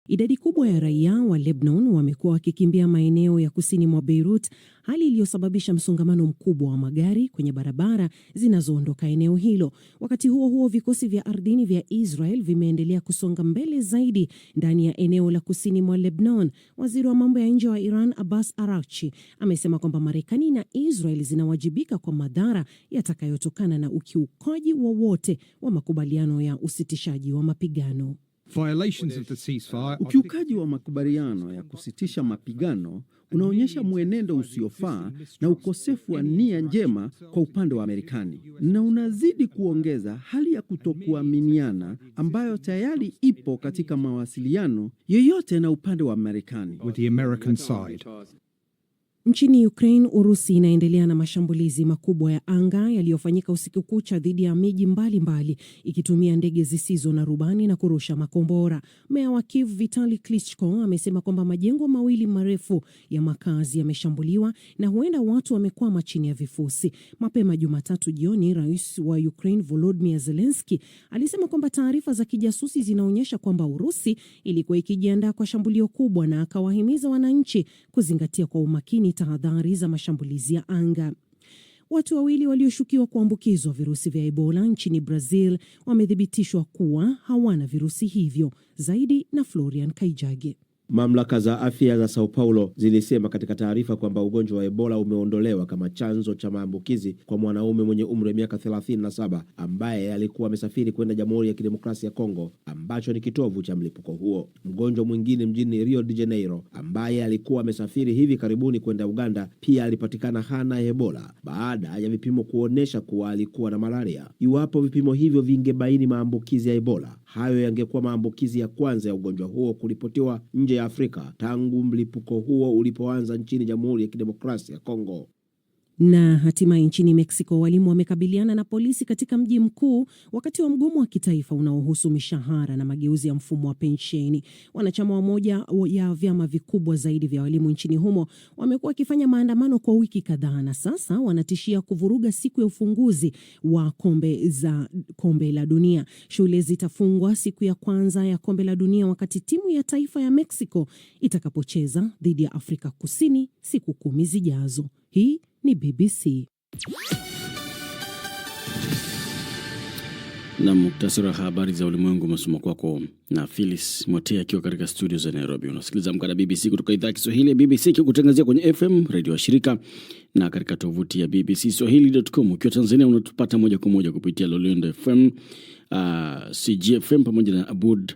Idadi kubwa ya raia wa Lebanon wamekuwa wakikimbia maeneo ya kusini mwa Beirut, hali iliyosababisha msongamano mkubwa wa magari kwenye barabara zinazoondoka eneo hilo. Wakati huo huo, vikosi vya ardhini vya Israel vimeendelea kusonga mbele zaidi ndani ya eneo la kusini mwa Lebanon. Waziri wa mambo ya nje wa Iran, Abbas Araghchi, amesema kwamba Marekani na Israel zinawajibika kwa madhara yatakayotokana na ukiukaji wowote wa makubaliano ya usitishaji wa mapigano. Ukiukaji wa makubaliano ya kusitisha mapigano unaonyesha mwenendo usiofaa na ukosefu wa nia njema kwa upande wa Marekani, na unazidi kuongeza hali ya kutokuaminiana ambayo tayari ipo katika mawasiliano yoyote na upande wa Marekani. Nchini Ukraine, Urusi inaendelea na mashambulizi makubwa ya anga yaliyofanyika usiku kucha dhidi ya miji mbalimbali ikitumia ndege zisizo na rubani na kurusha makombora. Meya wa Kyiv, Vitali Klitschko, amesema kwamba majengo mawili marefu ya makazi yameshambuliwa na huenda watu wamekwama chini ya vifusi. Mapema Jumatatu jioni, Rais wa Ukraine Volodymyr Zelensky alisema kwamba taarifa za kijasusi zinaonyesha kwamba Urusi ilikuwa ikijiandaa kwa shambulio kubwa, na akawahimiza wananchi kuzingatia kwa umakini tahadhari za mashambulizi ya anga. Watu wawili walioshukiwa kuambukizwa virusi vya Ebola nchini Brazil wamethibitishwa kuwa hawana virusi hivyo. Zaidi na Florian Kaijage. Mamlaka za afya za Sao Paulo zilisema katika taarifa kwamba ugonjwa wa Ebola umeondolewa kama chanzo cha maambukizi kwa mwanaume mwenye umri wa miaka 37 ambaye alikuwa amesafiri kwenda Jamhuri ya Kidemokrasia ya Kongo ambacho ni kitovu cha mlipuko huo. Mgonjwa mwingine mjini Rio de Janeiro ambaye alikuwa amesafiri hivi karibuni kwenda Uganda pia alipatikana hana Ebola baada ya vipimo kuonesha kuwa alikuwa na malaria. Iwapo vipimo hivyo vingebaini maambukizi ya Ebola, hayo yangekuwa maambukizi ya kwanza ya ugonjwa huo kuripotiwa nje ya Afrika tangu mlipuko huo ulipoanza nchini Jamhuri ya Kidemokrasia ya Kongo. Na hatimaye nchini Mexico, walimu wamekabiliana na polisi katika mji mkuu wakati wa mgomo wa kitaifa unaohusu mishahara na mageuzi ya mfumo wa pensheni. Wanachama wa moja ya vyama vikubwa zaidi vya walimu nchini humo wamekuwa wakifanya maandamano kwa wiki kadhaa, na sasa wanatishia kuvuruga siku ya ufunguzi wa kombe la dunia. Shule zitafungwa siku ya kwanza ya kombe la dunia wakati timu ya taifa ya Mexico itakapocheza dhidi ya Afrika Kusini siku 10 zijazo. Hii ni BBC. Na muktasari wa habari za ulimwengu umesoma kwako na Phyllis Motea akiwa katika studio za Nairobi. Unasikiliza Amka na BBC kutoka idhaa ya Kiswahili ya BBC kikutangazia kwenye FM radio wa shirika na katika tovuti ya bbcswahili.com. Ukiwa Tanzania unatupata moja kwa moja kupitia Loliondo FM, CGFM pamoja na Abud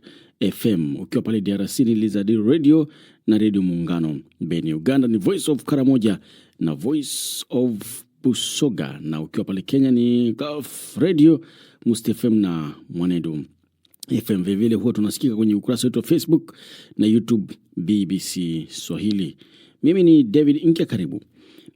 FM. Ukiwa pale DRC ni Lizard Radio na Radio Muungano. Beni Uganda ni Voice of Karamoja na Voice of Busoga, na ukiwa pale Kenya ni Gulf Radio, Must FM na Mwanedu FM. Vile huwa tunasikika kwenye ukurasa wetu wa Facebook na YouTube BBC Swahili. Mimi ni David Inkia, karibu.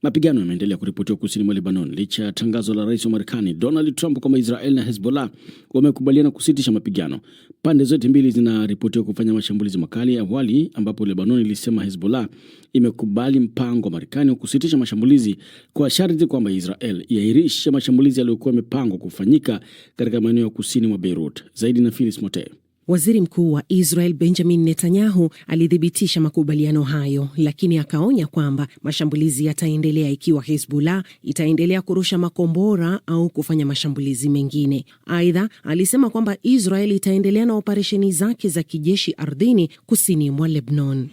Mapigano yameendelea kuripotiwa kusini mwa Lebanon licha ya tangazo la Rais wa Marekani Donald Trump kwamba Israel na Hezbollah wamekubaliana kusitisha mapigano. Pande zote mbili zinaripotiwa kufanya mashambulizi makali awali, ambapo Lebanon ilisema Hezbollah imekubali mpango wa Marekani wa kusitisha mashambulizi kwa sharti kwamba Israel iairishe mashambulizi yaliyokuwa yamepangwa kufanyika katika maeneo ya kusini mwa Beirut. Zaidi na Phyllis Mote. Waziri Mkuu wa Israel Benjamin Netanyahu alithibitisha makubaliano hayo, lakini akaonya kwamba mashambulizi yataendelea ikiwa Hezbollah itaendelea kurusha makombora au kufanya mashambulizi mengine. Aidha, alisema kwamba Israel itaendelea na operesheni zake za kijeshi ardhini kusini mwa Lebanon.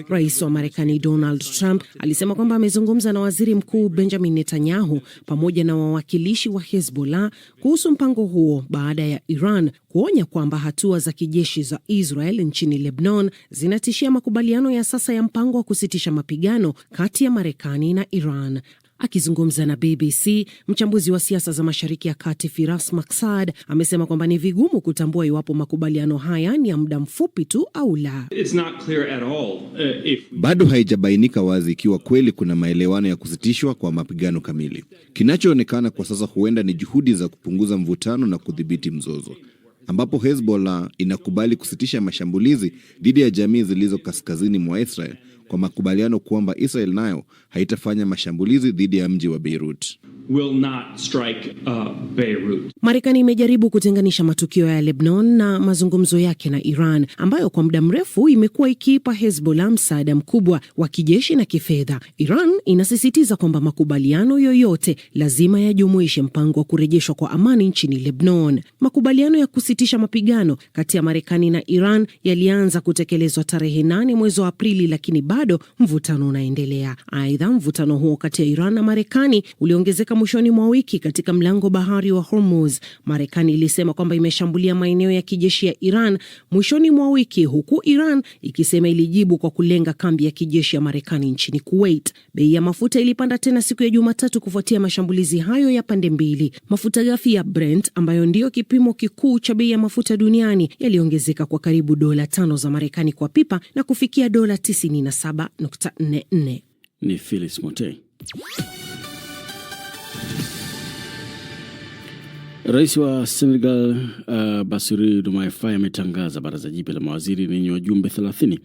Rais wa Marekani Donald Trump alisema kwamba amezungumza na Waziri Mkuu Benjamin Netanyahu pamoja na wawakilishi wa Hezbollah kuhusu mpango huo baada ya Iran kuonya kwamba hatua za kijeshi za Israel nchini Lebanon zinatishia makubaliano ya sasa ya mpango wa kusitisha mapigano kati ya Marekani na Iran. Akizungumza na BBC, mchambuzi wa siasa za Mashariki ya Kati Firas Maksad amesema kwamba ni vigumu kutambua iwapo makubaliano haya ni ya muda mfupi tu au la. Bado haijabainika wazi ikiwa kweli kuna maelewano ya kusitishwa kwa mapigano kamili. Kinachoonekana kwa sasa huenda ni juhudi za kupunguza mvutano na kudhibiti mzozo, ambapo Hezbollah inakubali kusitisha mashambulizi dhidi ya jamii zilizo kaskazini mwa Israel kwa makubaliano kwamba Israel nayo haitafanya mashambulizi dhidi ya mji wa Beirut. will not strike Beirut. Marekani imejaribu kutenganisha matukio ya Lebanon na mazungumzo yake na Iran, ambayo kwa muda mrefu imekuwa ikiipa Hezbollah msaada mkubwa wa kijeshi na kifedha. Iran inasisitiza kwamba makubaliano yoyote lazima yajumuishe mpango wa kurejeshwa kwa amani nchini Lebanon. Makubaliano ya kusitisha mapigano kati ya Marekani na Iran yalianza kutekelezwa tarehe 8 mwezi wa Aprili, lakini bado mvutano unaendelea. Aidha, mvutano huo kati ya Iran na Marekani uliongezeka mwishoni mwa wiki katika mlango bahari wa Hormuz. Marekani ilisema kwamba imeshambulia maeneo ya kijeshi ya Iran mwishoni mwa wiki, huku Iran ikisema ilijibu kwa kulenga kambi ya kijeshi ya Marekani nchini Kuwait. Bei ya mafuta ilipanda tena siku ya Jumatatu kufuatia mashambulizi hayo ya pande mbili. Mafuta ghafi ya Brent, ambayo ndio kipimo kikuu cha bei ya mafuta duniani, yaliongezeka kwa karibu $5 za Marekani kwa pipa na kufikia $97.44. Ni Phyllis Motei. Rais wa Senegal Bassirou Diomaye Faye ametangaza baraza jipya la mawaziri lenye wajumbe 30.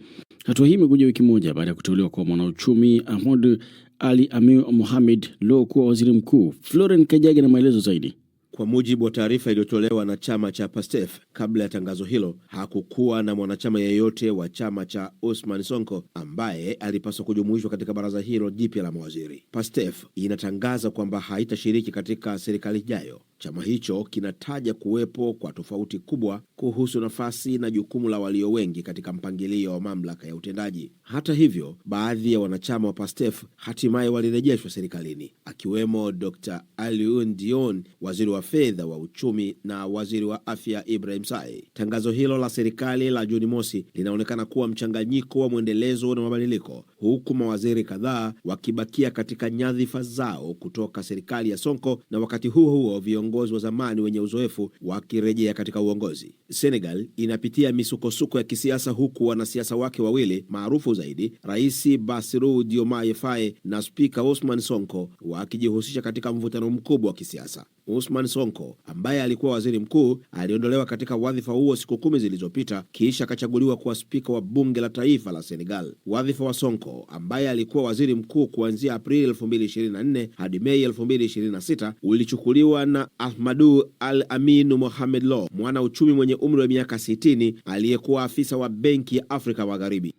Hatua hii imekuja wiki moja baada ya kuteuliwa kwa mwanauchumi Ahmed Ali Amir Mohamed Lo kuwa waziri mkuu. Florent Kajage na maelezo zaidi. Kwa mujibu wa taarifa iliyotolewa na chama cha PASTEF, kabla ya tangazo hilo hakukuwa na mwanachama yeyote wa chama cha Ousmane Sonko ambaye alipaswa kujumuishwa katika baraza hilo jipya la mawaziri. PASTEF inatangaza kwamba haitashiriki katika serikali ijayo. Chama hicho kinataja kuwepo kwa tofauti kubwa kuhusu nafasi na jukumu la walio wengi katika mpangilio wa mamlaka ya utendaji. Hata hivyo, baadhi ya wanachama wa PASTEF hatimaye walirejeshwa serikalini, akiwemo Dr. Alioune Dione, waziri wa fedha, wa uchumi na waziri wa afya Ibrahim Sae. Tangazo hilo la serikali la Juni mosi linaonekana kuwa mchanganyiko wa mwendelezo na mabadiliko, huku mawaziri kadhaa wakibakia katika nyadhifa zao kutoka serikali ya Sonko, na wakati huo huo viongozi wa zamani wenye uzoefu wakirejea katika uongozi. Senegal inapitia misukosuko ya kisiasa, huku wanasiasa wake wawili maarufu zaidi, Rais Bassirou Diomaye Faye na Spika Ousmane Sonko, wakijihusisha katika mvutano mkubwa wa kisiasa. Ousmane Sonko, ambaye alikuwa waziri mkuu, aliondolewa katika wadhifa huo siku 10 zilizopita kisha akachaguliwa kuwa spika wa bunge la taifa la Senegal. Wadhifa wa Sonko, ambaye alikuwa waziri mkuu kuanzia Aprili 2024 hadi Mei 2026, ulichukuliwa na Ahmadou Ali Amir Mohamed Lo, mwana uchumi mwenye umri wa miaka 60 aliyekuwa afisa wa Benki ya Afrika Magharibi.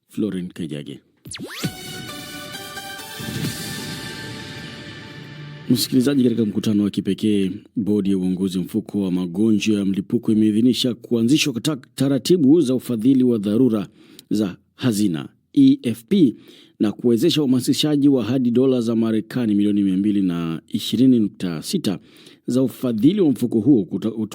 Florent Kajage. Msikilizaji, katika mkutano wa kipekee, bodi ya uongozi mfuko wa magonjwa ya mlipuko imeidhinisha kuanzishwa taratibu za ufadhili wa dharura za hazina EFP na kuwezesha uhamasishaji wa hadi dola za Marekani milioni 220.6 za ufadhili wa mfuko huo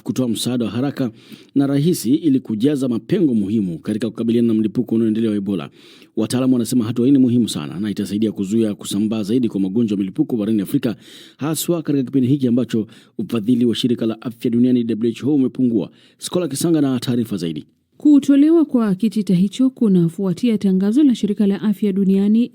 kutoa msaada wa haraka na rahisi ili kujaza mapengo muhimu katika kukabiliana na mlipuko unaoendelea wa Ebola. Wataalamu wanasema hatua hii ni muhimu sana na itasaidia kuzuia kusambaa zaidi kwa magonjwa ya milipuko barani Afrika, haswa katika kipindi hiki ambacho ufadhili wa shirika la afya duniani WHO umepungua. Skola Kisanga na taarifa zaidi. Kutolewa kwa kitita hicho kunafuatia tangazo la shirika la afya duniani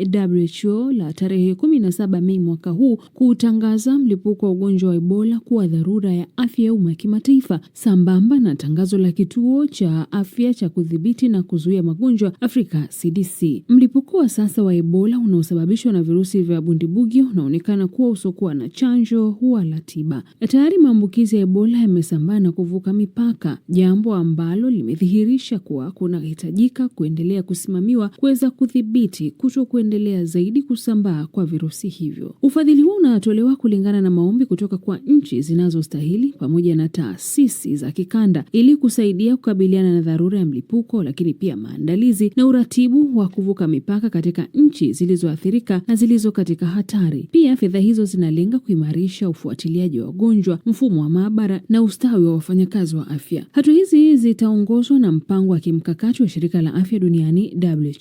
WHO la tarehe 17 Mei mwaka huu kutangaza mlipuko wa ugonjwa wa Ebola kuwa dharura ya afya ya umma kimataifa, sambamba na tangazo la kituo cha afya cha kudhibiti na kuzuia magonjwa Afrika CDC. Mlipuko wa sasa wa Ebola unaosababishwa na virusi vya bundibugi unaonekana kuwa usokuwa na chanjo wala tiba. Tayari maambukizi ya Ebola yamesambaa na kuvuka mipaka, jambo ambalo limedhihiri kuwa kunahitajika kuendelea kusimamiwa kuweza kudhibiti kuendelea zaidi kusambaa kwa virusi hivyo. Ufadhili huu unatolewa kulingana na maombi kutoka kwa nchi zinazostahili pamoja na taasisi za kikanda ili kusaidia kukabiliana na dharura ya mlipuko, lakini pia maandalizi na uratibu wa kuvuka mipaka katika nchi zilizoathirika na zilizo katika hatari. Pia fedha hizo zinalenga kuimarisha ufuatiliaji wa wagonjwa, mfumo wa maabara na ustawi wa wafanyakazi wa afya. Hatua hizi zitaongozwa na mpango wa kimkakati wa shirika la afya duniani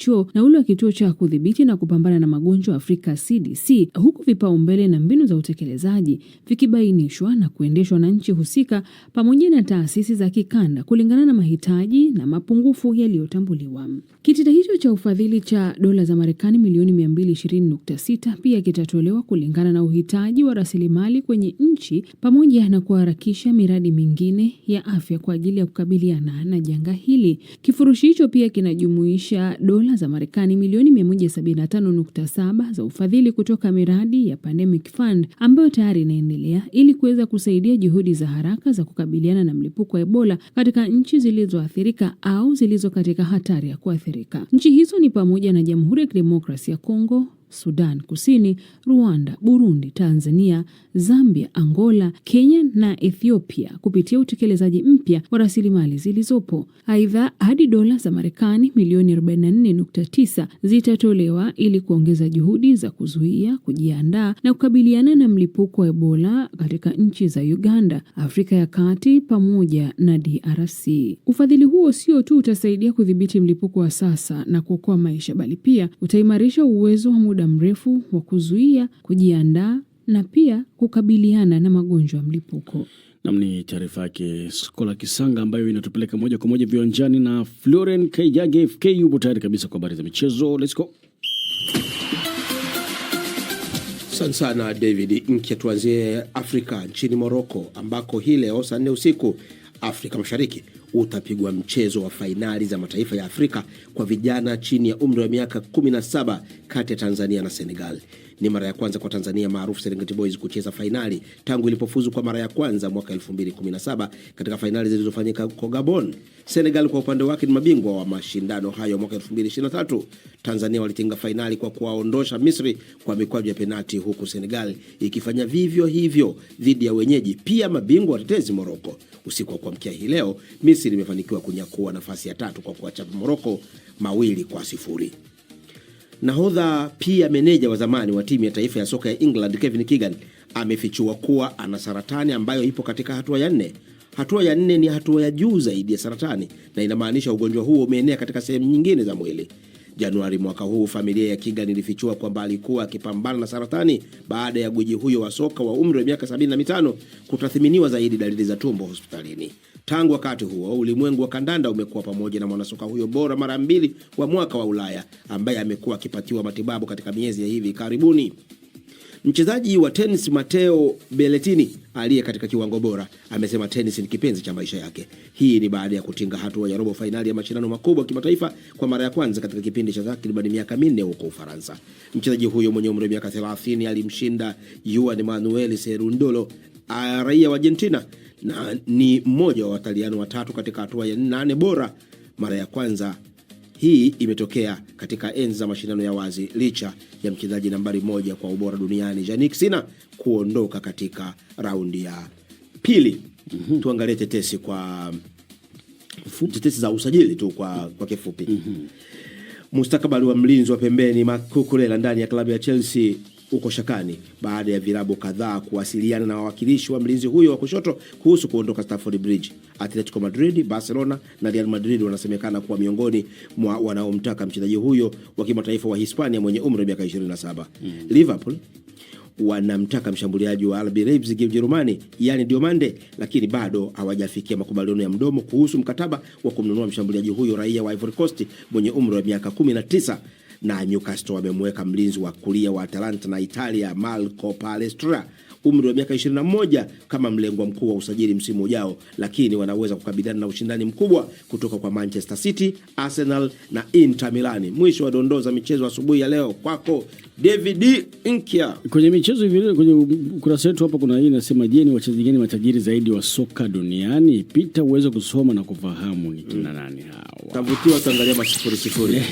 WHO na ule wa kituo cha kudhibiti na kupambana na magonjwa Afrika CDC, huku vipaumbele na mbinu za utekelezaji vikibainishwa na kuendeshwa na nchi husika pamoja na taasisi za kikanda kulingana na mahitaji na mapungufu yaliyotambuliwa. Kitita hicho cha ufadhili cha dola za Marekani milioni 220.6 pia kitatolewa kulingana na uhitaji wa rasilimali kwenye nchi pamoja na kuharakisha miradi mingine ya afya kwa ajili ya kukabiliana na janga hili. hili. Kifurushi hicho pia kinajumuisha dola za Marekani milioni 175.7 za ufadhili kutoka miradi ya Pandemic Fund ambayo tayari inaendelea ili kuweza kusaidia juhudi za haraka za kukabiliana na mlipuko wa Ebola katika nchi zilizoathirika au zilizo katika hatari ya kuathirika. Nchi hizo ni pamoja na Jamhuri ya Kidemokrasia ya Kongo, Sudan Kusini, Rwanda, Burundi, Tanzania, Zambia, Angola, Kenya na Ethiopia kupitia utekelezaji mpya wa rasilimali zilizopo. Aidha, hadi dola za Marekani milioni 44.9 zitatolewa ili kuongeza juhudi za kuzuia, kujiandaa na kukabiliana na mlipuko wa Ebola katika nchi za Uganda, Afrika ya Kati pamoja na DRC. Ufadhili huo sio tu utasaidia kudhibiti mlipuko wa sasa na kuokoa maisha, bali pia utaimarisha uwezo wa muda mrefu wa kuzuia, kujiandaa na pia kukabiliana na magonjwa ya mlipuko. Namni taarifa yake Skola Kisanga ambayo inatupeleka moja kwa moja viwanjani na Floren Kaijage. FK yupo tayari kabisa kwa habari za michezo. Let's go. Asante sana David. Nkia tuanzie Afrika nchini Morocco ambako hii leo saa 4 usiku Afrika Mashariki utapigwa mchezo wa fainali za mataifa ya Afrika kwa vijana chini ya umri wa miaka 17 kati ya Tanzania na Senegal. Ni mara ya kwanza kwa Tanzania maarufu Serengeti Boys kucheza fainali tangu ilipofuzu kwa mara ya kwanza mwaka 2017 katika fainali zilizofanyika kwa Gabon. Senegal kwa upande wake ni mabingwa wa mashindano hayo mwaka 2023. Tanzania walitinga fainali kwa kuwaondosha Misri kwa mikwaju ya penati, huku Senegal ikifanya vivyo hivyo dhidi ya wenyeji pia mabingwa watetezi Morocco. Usiku wa kuamkia hii leo Misri imefanikiwa kunyakua nafasi ya 3 kwa kuwachapa Morocco 2-0. Nahodha pia meneja wa zamani wa timu ya taifa ya soka ya England Kevin Keegan amefichua kuwa ana saratani ambayo ipo katika hatua ya 4. Hatua ya 4 ni hatua ya juu zaidi ya saratani na inamaanisha ugonjwa huo umeenea katika sehemu nyingine za mwili. Januari mwaka huu familia ya Keegan ilifichua kwamba alikuwa akipambana na saratani baada ya gwiji huyo wa soka wa umri wa miaka 75 kutathminiwa zaidi dalili za tumbo hospitalini. Tangu wakati huo ulimwengu wa kandanda umekuwa pamoja na mwanasoka huyo bora mara 2 wa mwaka wa Ulaya ambaye amekuwa akipatiwa matibabu katika miezi ya hivi karibuni. Mchezaji wa tennis Matteo Berrettini aliye katika kiwango bora amesema tennis ni kipenzi cha maisha yake. Hii ni baada ya kutinga hatua ya robo finali ya mashindano makubwa kimataifa kwa mara ya kwanza katika kipindi cha takriban miaka 4 huko Ufaransa. Mchezaji huyo mwenye umri wa miaka 30 alimshinda Juan Manuel Cerundolo, raia wa Argentina, na ni mmoja wa Wataliano watatu katika hatua ya 8 bora. Mara ya kwanza hii imetokea katika enzi za mashindano ya wazi licha ya mchezaji nambari 1 kwa ubora duniani Jannik Sinner kuondoka katika raundi ya pili. Tuangalie tetesi kwa tetesi za usajili tu kwa kifupi. Mustakabali wa mlinzi wa pembeni Marc Cucurella ndani ya klabu ya Chelsea uko shakani baada ya vilabu kadhaa kuwasiliana na wawakilishi wa mlinzi huyo wa kushoto kuhusu kuondoka Stamford Bridge. Atletico Madrid, Barcelona na Real Madrid wanasemekana kuwa miongoni mwa wanaomtaka mchezaji huyo wa kimataifa wa Hispania mwenye umri wa miaka 27. Liverpool wanamtaka mshambuliaji wa RB Leipzig Ujerumani yani Diomande, lakini bado hawajafikia makubaliano ya mdomo kuhusu mkataba wa kumnunua mshambuliaji huyo raia wa Ivory Coast mwenye umri wa miaka 19. Na Newcastle wamemweka mlinzi wa kulia wa Atalanta na Italia Marco Palestra umri wa miaka 21 kama mlengwa mkuu wa usajili msimu ujao, lakini wanaweza kukabiliana na ushindani mkubwa kutoka kwa Manchester City, Arsenal na Inter Milan. Mwisho wa dondoo za michezo asubuhi ya leo kwako David Inkia. Kwenye michezo hivi leo kwenye ukurasa wetu hapa kuna hii inasema, je, ni wachezaji gani matajiri zaidi wa soka duniani? Pita uweze kusoma na kufahamu ni kina nani hawa. Tavutiwa tuangalia masifuri sifuri.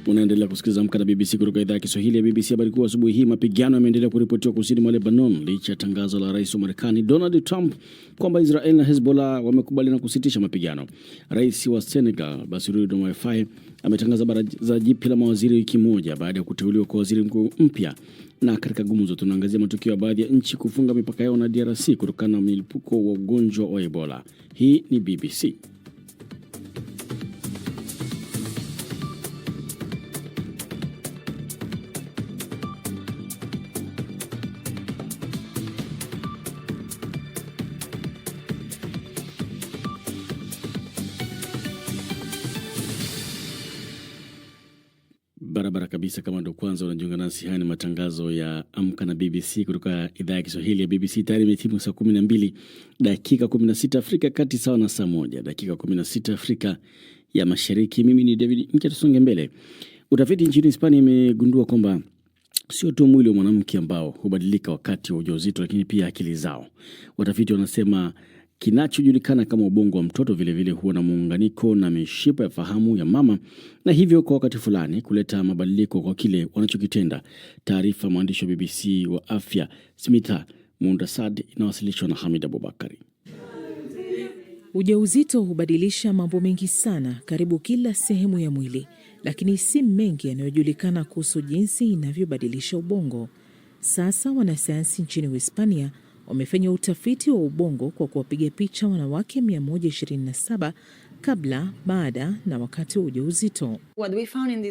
Unaendelea kusikiliza Amka na BBC kutoka idhaa ya Kiswahili ya BBC. Habari kuu asubuhi hii, mapigano yameendelea kuripotiwa kusini mwa Lebanon licha ya tangazo la Rais wa Marekani Donald Trump kwamba Israel na Hezbollah wamekubaliana kusitisha mapigano. Rais wa Senegal Bassirou Diomaye Faye ametangaza baraza jipya la mawaziri wiki moja baada ya kuteuliwa kwa waziri mkuu mpya. Na katika gumzo tunaangazia matukio ya baadhi ya nchi kufunga mipaka yao na DRC kutokana na milipuko wa ugonjwa wa Ebola. Hii ni BBC. Barabara kabisa. Kama ndo kwanza unajiunga nasi, haya ni matangazo ya Amka na BBC kutoka idhaa ya Kiswahili ya BBC. Tayari imetimu saa 12 dakika 16 Afrika Kati, sawa na saa 1 dakika 16 Afrika ya Mashariki. Mimi ni David Mkia, tusonge mbele. Utafiti nchini Hispania imegundua kwamba sio tu mwili wa mwanamke ambao hubadilika wakati wa ujauzito, lakini pia akili zao. Watafiti wanasema kinachojulikana kama ubongo wa mtoto vile huwa na muunganiko na mishipa ya fahamu ya mama, na hivyo kwa wakati fulani kuleta mabadiliko kwa kile wanachokitenda. Taarifa mwandishi wa BBC wa afya Smitha Mundasad inawasilishwa na Hamid Abubakari. Ujauzito hubadilisha mambo mengi sana karibu kila sehemu ya mwili, lakini si mengi yanayojulikana kuhusu jinsi inavyobadilisha ubongo. Sasa wanasayansi nchini Hispania wamefanya utafiti wa ubongo kwa kuwapiga picha wanawake 127 kabla, baada na wakati wa ujauzito.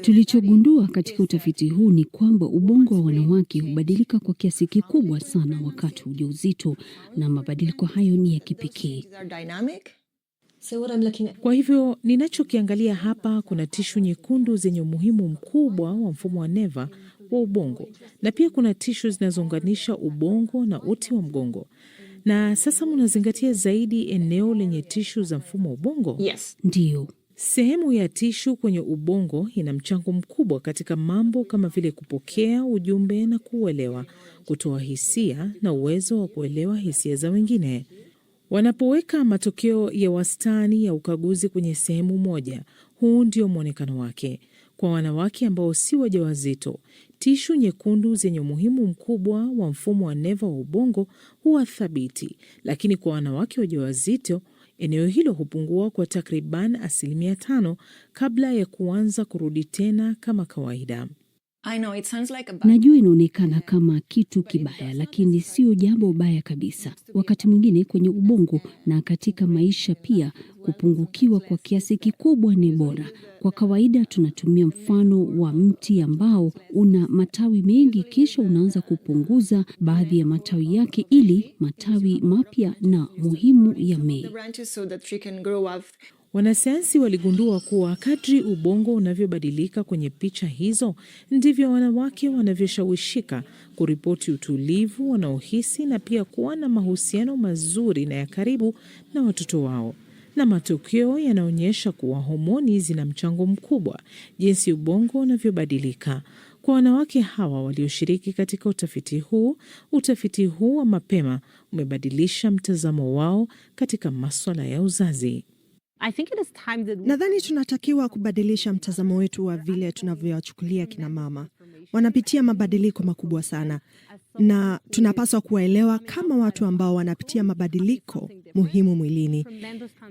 Tulichogundua katika utafiti huu ni kwamba ubongo wa wanawake hubadilika kwa kiasi kikubwa sana wakati wa ujauzito, na mabadiliko hayo ni ya kipekee. Kwa hivyo ninachokiangalia hapa, kuna tishu nyekundu zenye umuhimu mkubwa wa mfumo wa neva wa ubongo, na pia kuna tishu zinazounganisha ubongo na uti wa mgongo. Na sasa mnazingatia zaidi eneo lenye tishu za mfumo wa ubongo? Yes. Ndiyo. Sehemu ya tishu kwenye ubongo ina mchango mkubwa katika mambo kama vile kupokea ujumbe na kuuelewa, kutoa hisia na uwezo wa kuelewa hisia za wengine. Wanapoweka matokeo ya wastani ya ukaguzi kwenye sehemu moja, huu ndio mwonekano wake. Kwa wanawake ambao si wajawazito, tishu nyekundu zenye umuhimu mkubwa wa mfumo wa neva wa ubongo huwa thabiti, lakini kwa wanawake wajawazito, eneo hilo hupungua kwa takriban 5% kabla ya kuanza kurudi tena kama kawaida. Najua inaonekana kama kitu kibaya, lakini sio jambo baya kabisa. Wakati mwingine kwenye ubongo na katika maisha pia, kupungukiwa kwa kiasi kikubwa ni bora. Kwa kawaida tunatumia mfano wa mti ambao una matawi mengi, kisha unaanza kupunguza baadhi ya matawi yake ili matawi mapya na muhimu yamee. Wanasayansi waligundua kuwa kadri ubongo unavyobadilika kwenye picha hizo, ndivyo wanawake wanavyoshawishika kuripoti utulivu wanaohisi na pia kuwa na mahusiano mazuri na ya karibu na watoto wao. Na matokeo yanaonyesha kuwa homoni zina mchango mkubwa jinsi ubongo unavyobadilika. Kwa wanawake hawa walioshiriki katika utafiti huu wa mapema umebadilisha mtazamo wao katika masuala ya uzazi. Nadhani tunatakiwa kubadilisha mtazamo wetu wa vile tunavyowachukulia kina mama. Wanapitia mabadiliko makubwa sana, na tunapaswa kuwaelewa kama watu ambao wanapitia mabadiliko muhimu mwilini.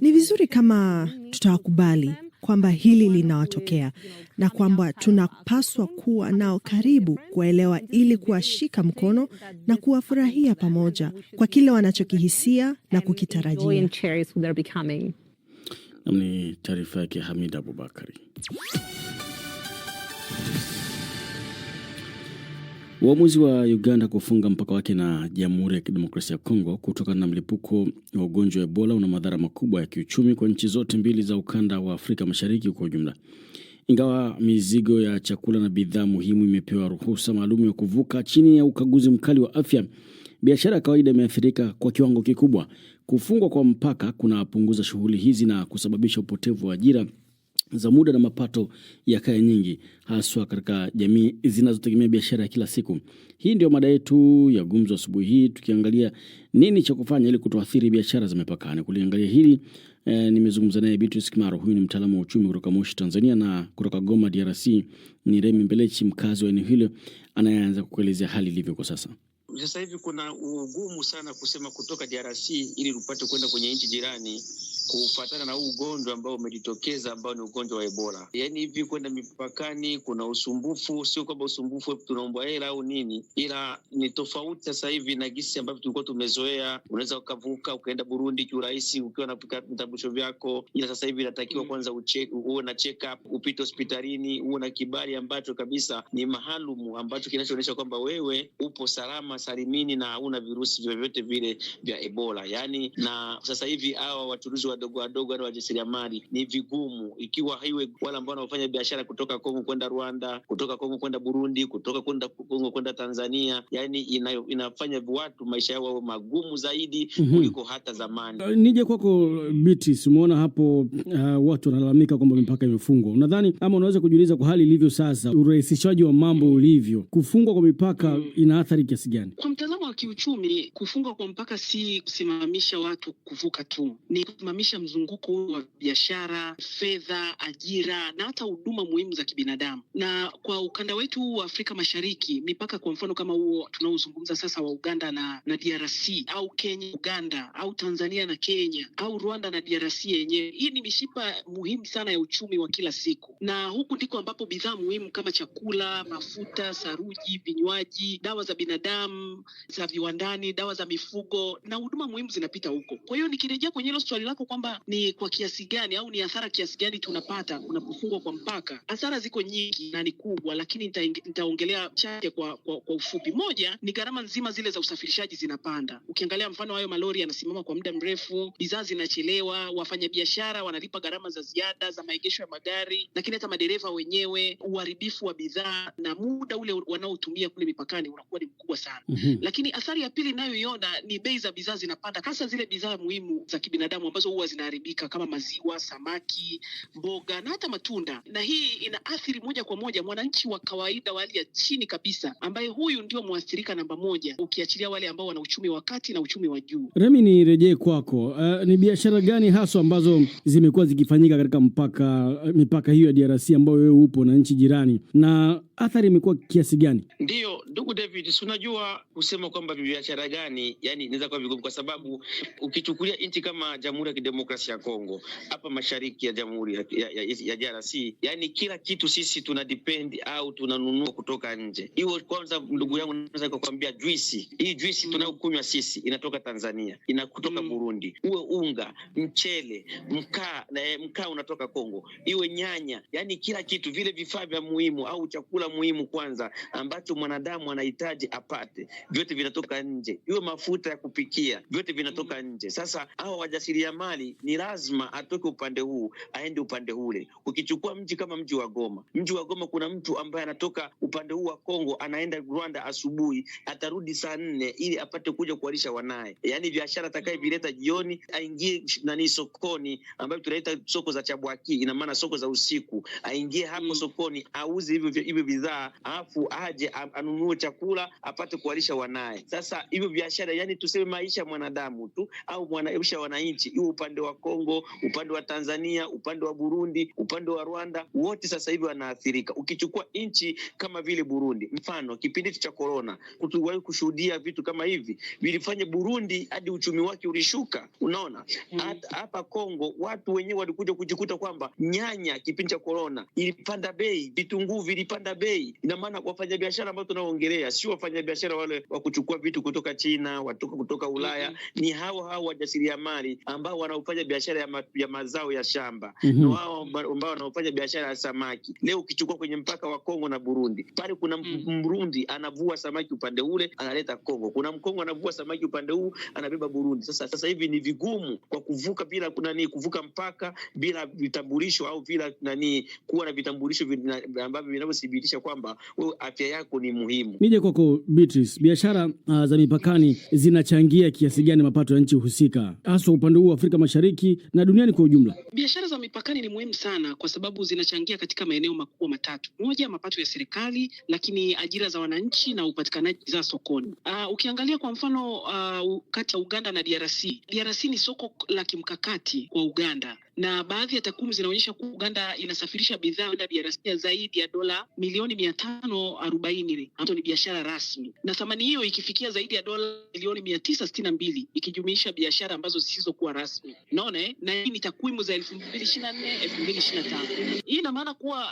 Ni vizuri kama tutawakubali kwamba hili linawatokea na kwamba tunapaswa kuwa nao karibu kuwaelewa, ili kuwashika mkono na kuwafurahia pamoja kwa kile wanachokihisia na kukitarajia. Ni taarifa yake Hamid Abubakari. Uamuzi wa Uganda kufunga mpaka wake na Jamhuri ya Kidemokrasia ya Kongo kutokana na mlipuko wa ugonjwa wa Ebola una madhara makubwa ya kiuchumi kwa nchi zote mbili za ukanda wa Afrika Mashariki kwa ujumla. Ingawa mizigo ya chakula na bidhaa muhimu imepewa ruhusa maalum ya kuvuka chini ya ukaguzi mkali wa afya, biashara ya kawaida imeathirika kwa kiwango kikubwa. Kufungwa kwa mpaka kunapunguza shughuli hizi na kusababisha upotevu wa ajira za muda na mapato ya kaya nyingi, haswa katika jamii zinazotegemea biashara ya kila siku. Hii ndio mada yetu ya gumzo asubuhi hii, tukiangalia nini cha kufanya ili kutoathiri biashara za mipakani. Kuliangalia hili nimezungumza naye Beatrice Kimaro, huyu ni mtaalamu wa uchumi kutoka Moshi, Tanzania, na kutoka Goma, DRC ni Remi Mbelechi, mkazi wa eneo hilo, anayeanza kuelezea hali ilivyo kwa sasa. Sasa hivi kuna ugumu sana kusema kutoka DRC ili upate kwenda kwenye nchi jirani kufuatana na huu ugonjwa ambao umejitokeza, ambao ni ugonjwa wa Ebola. Yaani hivi kwenda mipakani kuna usumbufu, sio kwamba usumbufu tunaomba hela au nini, ila ni tofauti sasa hivi na gisi ambavyo tulikuwa tumezoea. Unaweza ukavuka ukaenda Burundi kiurahisi ukiwa na vitambulisho vyako, ila sasa hivi inatakiwa kwanza uwe na check up, upite hospitalini, uwe na kibali ambacho kabisa ni maalumu ambacho kinachoonyesha kwamba wewe upo salama salimini na hauna virusi vyovyote vile vya Ebola. Yaani na sasa hivi hawa wachuruzi wa wadogo wadogo na wajasiriamali ni vigumu, ikiwa haiwe wale ambao wanaofanya biashara kutoka Kongo kwenda Rwanda, kutoka Kongo kwenda Burundi, kutoka Kongo kwenda Tanzania, yani inafanya watu maisha yao wawe magumu zaidi kuliko hata zamani. Nije kwako Beatrice, umeona hapo watu wanalalamika kwamba mipaka imefungwa. Unadhani ama unaweza kujiuliza kwa hali ilivyo sasa, urahisishaji wa mambo ulivyo, kufungwa kwa mipaka ina athari kiasi gani? Kwa mtazamo wa kiuchumi, kufungwa kwa mpaka si kusimamisha watu kuvuka tu, ni kusimamisha mzunguko wa biashara, fedha, ajira na hata huduma muhimu za kibinadamu. Na kwa ukanda wetu wa Afrika Mashariki, mipaka kwa mfano kama huo tunaozungumza sasa wa Uganda na DRC, au Kenya Uganda, au Tanzania na Kenya, au Rwanda na DRC yenyewe, hii ni mishipa muhimu sana ya uchumi wa kila siku, na huku ndiko ambapo bidhaa muhimu kama chakula, mafuta, saruji, vinywaji, dawa za binadamu, za viwandani, dawa za mifugo na huduma muhimu zinapita huko. Kwa hiyo nikirejea kwenye hilo swali lako kwamba ni kwa kiasi gani au ni hasara kiasi gani tunapata unapofungwa kwa mpaka, hasara ziko nyingi na ni kubwa, lakini nitaongelea chache kwa ufupi. Moja ni gharama nzima zile za usafirishaji zinapanda. Ukiangalia mfano hayo malori yanasimama kwa muda mrefu, bidhaa zinachelewa, wafanyabiashara wanalipa gharama za ziada za maegesho ya magari, lakini hata madereva wenyewe, uharibifu wa bidhaa na muda ule wanaotumia kule mipakani unakuwa ni mkubwa sana. Lakini athari ya pili ninayoiona ni bei za bidhaa zinapanda, hasa zile bidhaa muhimu za kibinadamu ambazo huwa zinaharibika kama maziwa, samaki, mboga na hata matunda. Na hii inaathiri moja kwa moja mwananchi wa kawaida wa hali ya chini kabisa, ambaye huyu ndio mwathirika namba moja, ukiachilia wale ambao wana uchumi wa kati na uchumi wa juu. Remi, nirejee kwako. Ni biashara gani hasa ambazo zimekuwa zikifanyika katika mipaka hiyo ya DRC ambayo wewe upo na nchi jirani, na athari imekuwa kiasi gani? Ndio, ndugu David, unajua kusema kwamba biashara gani, yani inaweza kuwa vigumu, kwa sababu ukichukulia nchi kama Jamhuri ya Kidemokrasia ya Kongo, hapa mashariki ya Jamhuri ya DRC, yani kila kitu sisi tuna depend au tunanunua kutoka nje. Hiyo kwanza, ndugu yangu, naweza kukwambia juisi, hii juisi tunayokunywa sisi inatoka Tanzania, inakutoka Burundi. Uwe unga, mchele, mkaa unatoka Kongo, iwe nyanya, yani kila kitu, vile vifaa vya muhimu au chakula muhimu kwanza ambacho mwanadamu anahitaji apate, vyote vinatoka nje. Iwe mafuta ya kupikia, vyote vinatoka nje. Sasa hao wajasiriamali ni lazima atoke upande huu aende upande ule. Ukichukua mji kama mji wa Goma, kuna mtu ambaye anatoka upande huu wa Kongo anaenda Rwanda asubuhi, atarudi saa 4 ili apate kuja kuwalisha wanae. Yani biashara atakayevileta jioni aingie sokoni ambayo tunaita soko za Chabwaki, ina maana soko za usiku, aingie hapo sokoni auze hivyo bidhaa, alafu aje anunue chakula apate kuwalisha wanae. Sasa hivyo biashara, yani tuseme maisha mwanadamu tu au maisha wananchi, iwe upande wa Kongo, upande wa Tanzania, upande wa Burundi, upande wa Rwanda, wote sasa hivi wanaathirika. Ukichukua nchi kama vile Burundi, mfano kipindi cha corona, kutuwahi kushuhudia vitu kama hivi vilifanya Burundi hadi uchumi wake ulishuka. Unaona, hapa Kongo watu wenyewe walikuja kujikuta kwamba nyanya kipindi cha corona ilipanda bei, vitunguu vilipanda bei. Ina maana wafanyabiashara ambao tunaongelea sio wafanyabiashara wale wa kuchukua vitu kutoka China, kutoka Ulaya, ni hao wajasiriamali ambao wanaofanya biashara ya mazao ya shamba, na wao ambao wanaofanya biashara ya samaki. Leo ukichukua kwenye mpaka wa Kongo na Burundi, pale kuna Mrundi anavua samaki upande ule analeta Kongo, kuna Mkongo anavua samaki upande huu anabeba Burundi. Sasa hivi ni vigumu kwa kuvuka bila kuvuka mpaka bila vitambulisho au bila kuwa na vitambulisho ambavyo vinavyothibitisha kwamba afya yako ni muhimu. Nije kwako Beatrice, biashara za mipakani zinachangia kiasi gani mapato ya nchi husika, hasa upande huu wa Afrika Mashariki na duniani kwa ujumla? Biashara za mipakani ni muhimu sana kwa sababu zinachangia katika maeneo makubwa matatu. Moja, mapato ya serikali, lakini ajira za wananchi na upatikanaji za sokoni. Ukiangalia kwa mfano kati ya Uganda na DRC ni soko la kimkakati kwa Uganda, na baadhi ya takwimu zinaonyesha kuwa Uganda inasafirisha bidhaa kwenda DRC ya zaidi ya dola milioni 540, ambazo ni biashara rasmi, na thamani hiyo ikifikia zaidi ya dola milioni 962 ikijumuisha biashara ambazo zisizokuwa rasmi. Unaona, na hii ni takwimu za 2024 2025. Hii ina maana kuwa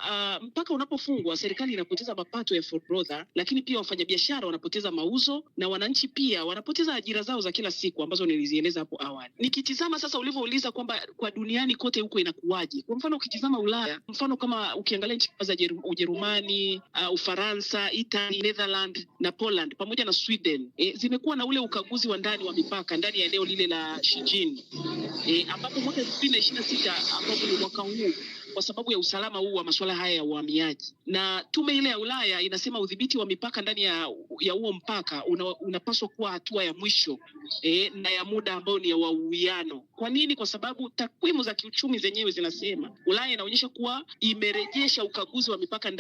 mpaka unapofungwa serikali inapoteza mapato ya forodha, lakini pia wafanyabiashara wanapoteza mauzo na wananchi pia wanapoteza ajira zao za kila siku ambazo nilizieleza hapo awali. Nikitizama sasa ulivyouliza kwamba kwa duniani duniani kote huko inakuwaje. Kwa mfano ukitizama Ulaya, mfano kama ukiangalia nchi za Ujerumani, Ufaransa, Italy, Netherlands na Poland pamoja na Sweden, zimekuwa na ule ukaguzi wa ndani wa mipaka ndani ya eneo lile la Schengen, ambapo mwaka 2026 ambapo ni mwaka huu, kwa sababu ya usalama huu wa masuala haya ya uhamiaji, na tume ile ya Ulaya inasema udhibiti wa mipaka ndani ya huo mpaka unapaswa kuwa hatua ya mwisho na ya muda ambao ni ya uwiano. Kwa nini? Kwa sababu takwimu za kiuchumi zenyewe zinasema Ulaya inaonyesha kuwa imerejesha ukaguzi wa mipaka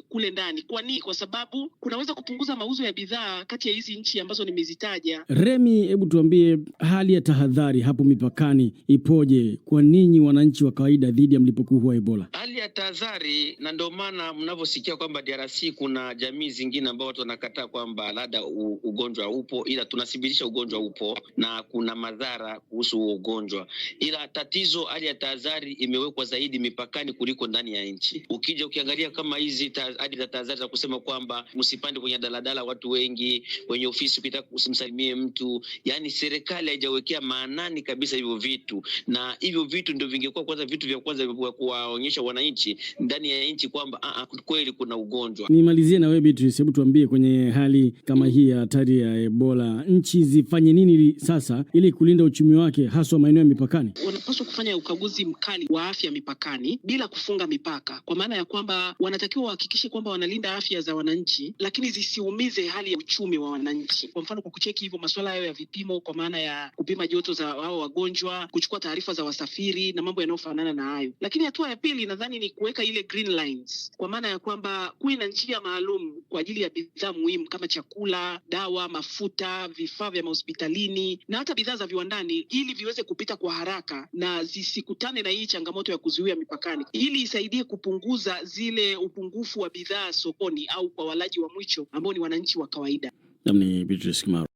kule ndani. Kwa nini? Kwa sababu kunaweza kupunguza mauzo ya bidhaa kati ya hizi nchi ambazo nimezitaja. Remi, hebu tuambie hali ya tahadhari hapo mipakani ipoje kwa ninyi wananchi wa kawaida dhidi ya mlipuko huu wa Ebola? Hali ya tahadhari, na ndio maana mnavyosikia kwamba DRC kuna jamii zingine ambao watu wanakataa kwamba labda ugonjwa upo, ila tunathibitisha ugonjwa upo na kuna madhara kuhusu ugonjwa. Ila tatizo, hali ya tahadhari imewekwa zaidi mipakani kuliko ndani ya nchi. Ukija ukiangalia kama hizi hali za tahadhari za kusema kwamba msipande kwenye daladala watu wengi, kwenye ofisi ukitaka usimsalimie mtu, yani serikali haijawekea maanani kabisa hivyo vitu, na hivyo vitu ndio vingekuwa kwanza vitu vya kwanza vya kuwaonyesha wananchi ndani ya nchi kwamba kweli kuna ugonjwa. Nimalizie na wewe Beatrice, hebu tuambie kwenye hali kama hii ya hatari ya Ebola, nchi zifanye nini sasa ili kulinda uchumi wake haswa maeneo ya mipakani? Wanapaswa kufanya ukaguzi mkali wa afya mipakani bila kufunga mipaka, kwa maana ya kwamba wanatakiwa wahakikishe kwamba wanalinda afya za wananchi, lakini zisiumize hali ya uchumi wa wananchi. Kwa mfano kwa kucheki hivyo masuala hayo ya vipimo, kwa maana ya kupima joto za hao wagonjwa, kuchukua taarifa za wasafiri na mambo yanayofanana na hayo. Lakini hatua ya pili nadhani ni kuweka ile green lines, kwa maana ya kwamba kuwe na njia maalum kwa ajili ya bidhaa muhimu kama chakula, dawa, mafuta, vifaa vya hospitalini na hata bidhaa za viwandani, ili viweze kupita kwa haraka na zisikutane na hii changamoto ya kuzuia mipakani, ili isaidie kupunguza zile upungufu wa bidhaa sokoni au kwa walaji wa mwisho ambao ni wananchi wa kawaida. Namni Beatrice Kimaro.